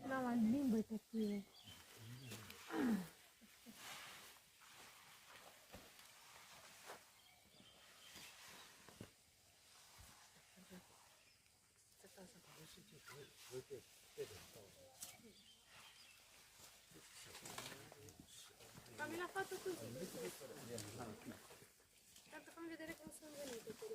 No, al bimbo è cattivo. Ma me l'ha fatto così. Tanto fammi vedere come sono venute per